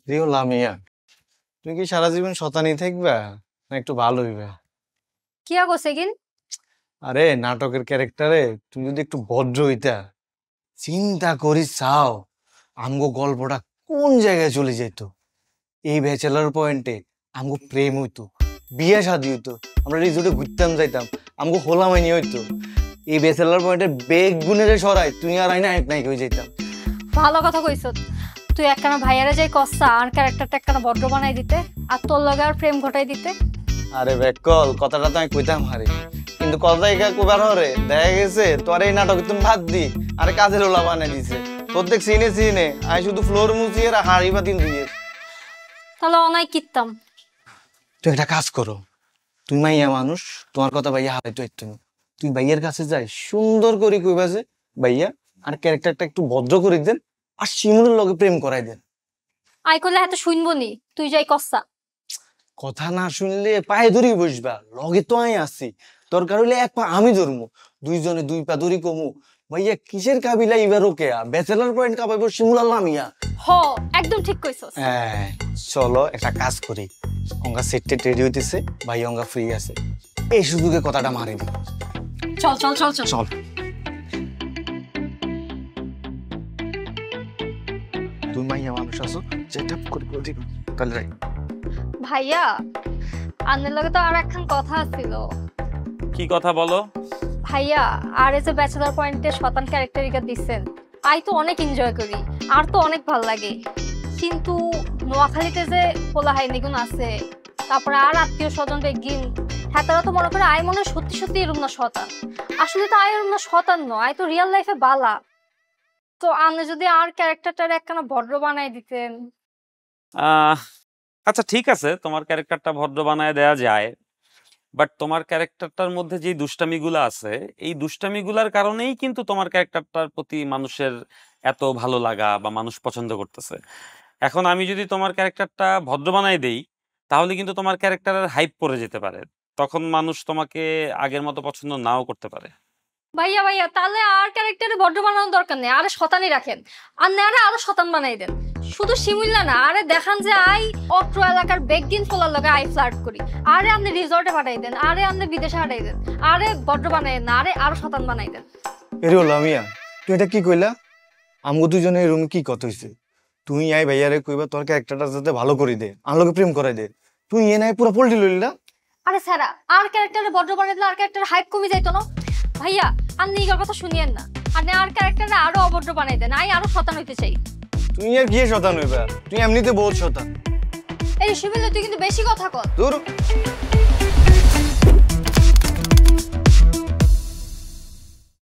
Rio Lamia, তুমি কি সারা জীবন শতানি থাকবা না একটু ভালো হইবে? কি আগো সেগিন? আরে নাটকের ক্যারেক্টারে তুমি যদি একটু ভদ্র হইতা, চিন্তা করি চাও আমগো গল্পটা কোন জায়গায় চলে যেত। এই ব্যাচেলার পয়েন্টে আমগো প্রেম হইতো, বিয়ে শাদী হইতো, আমরা রিজোর্টে ঘুরতাম যাইতাম, আমগো হোলা মাইনি হইতো। এই ব্যাচেলার পয়েন্টে বেগ গুণের সরাই তুই আর আইনা এক নাই হয়ে যাইতাম। ভালো কথা কইছ। তুই একখানা ভাইয়ারে যাই কচ্ছা আর ক্যারেক্টারটা একখানা ভদ্র বানাই দিতে আর তোর লগে আর প্রেম ঘটাই দিতে। আরে বেকল, কথাটা তো আমি কইতাম হারি, কিন্তু কথা একা কবার হরে দেখা গেছে তোর এই নাটক তুমি ভাত দি আরে কাজের ওলা বানাই দিছে। প্রত্যেক সিনে সিনে আমি শুধু ফ্লোর মুছিয়ে আর হাড়ি বাতিল দিয়ে। তাহলে অনাই কিতাম। তুই একটা কাজ করো, তুই মাইয়া মানুষ, তোমার কথা ভাইয়া হারাইতো একটু, তুই ভাইয়ের কাছে যাই সুন্দর করে কইবা যে ভাইয়া আর ক্যারেক্টারটা একটু ভদ্র করে দেন আর শিমুলের লগে প্রেম করাই দেন। আই করলে এত শুনবো নি, তুই যাই কচ্ছা। কথা না শুনলে পায়ে ধরি বসবা, লগে তো আমি আছি, দরকার হইলে এক পা আমি ধরমু, দুইজনে দুই পা ধরি কমু। ভাইয়া কিসের কাবিলা এবার ওকে ব্যাচেলার পয়েন্ট কাপাইবো শিমুল আল্লামিয়া। হ, একদম ঠিক কইছস। হ্যাঁ চলো একটা কাজ করি, অঙ্গা সেটে রেডি হইতেছে, ভাই অঙ্গা ফ্রি আছে, এই সুযোগে কথাটা মারি দি। চল চল চল চল চল তুই মাইয়া মানুষ আছো, যেটা করে করে দিব তাহলে রাই। ভাইয়া, আন্নের লগে তো আর একখান কথা ছিল। কি কথা বলো? ভাইয়া, আর এই যে ব্যাচেলার পয়েন্টে শতান ক্যারেক্টারিকা দিচ্ছেন, আই তো অনেক এনজয় করি, আর তো অনেক ভাল লাগে। কিন্তু নোয়াখালীতে যে পোলা হাইনিগুন আছে, তারপরে আর আত্মীয় স্বজন বেগিন, হ্যাঁ তারা তো মনে করে আই মনে সত্যি সত্যি এরম না শতান। আসলে তো আই এরম না শতান নয়, আই তো রিয়েল লাইফে বালা। তো আপনি যদি আর ক্যারেক্টারটার একখানা ভদ্র বানাই দিতেন। আচ্ছা ঠিক আছে, তোমার ক্যারেক্টারটা ভদ্র বানায় দেয়া যায়, বাট তোমার ক্যারেক্টারটার মধ্যে যে দুষ্টামিগুলো আছে, এই দুষ্টামিগুলার কারণেই কিন্তু তোমার ক্যারেক্টারটার প্রতি মানুষের এত ভালো লাগা বা মানুষ পছন্দ করতেছে। এখন আমি যদি তোমার ক্যারেক্টারটা ভদ্র বানাই দেই, তাহলে কিন্তু তোমার ক্যারেক্টারের হাইপ পড়ে যেতে পারে, তখন মানুষ তোমাকে আগের মতো পছন্দ নাও করতে পারে। ভাইয়া ভাইয়া, তাহলে আর ক্যারেক্টারে ভদ্র বানানোর দরকার নেই, আরে শতানি রাখেন, আর নেয়ারে আরো শতান বানাই দেন। শুধু শিমুল্লা না, আরে দেখান যে আই অত্র এলাকার বেগিন ফোলার লগে আই ফ্লার্ট করি, আরে আপনি রিসর্টে পাঠাই দেন, আরে আপনি বিদেশে পাঠাই দেন, আরে ভদ্র বানাই দেন, আরে আরো শতান বানাই দেন। এরে লামিয়া, তুই এটা কি কইলা? আমগো দুজনে এই রুমে কি কথা হইছে? তুই আই ভাইয়ারে কইবা তোর ক্যারেক্টারটা যাতে ভালো করে দে, আমার লগে প্রেম করাই দে, তুই এ নাই পুরো পল্টি লইলা। আরে স্যারা, আর ক্যারেক্টারে ভদ্র বানাই দিলে আর ক্যারেক্টার হাইপ কমে যাইতো না। ভাইয়া, আপনি এই কথা শুনিয়েন না, আপনি আর ক্যারেক্টারে আরো অভদ্র বানাই দেন, আই আরো শতান হইতে চাই। তুই আর কি শতান হইবা? তুই এমনিতে বহুত শতান। এই শিবিলে তুই কিন্তু বেশি কথা কর। দূর।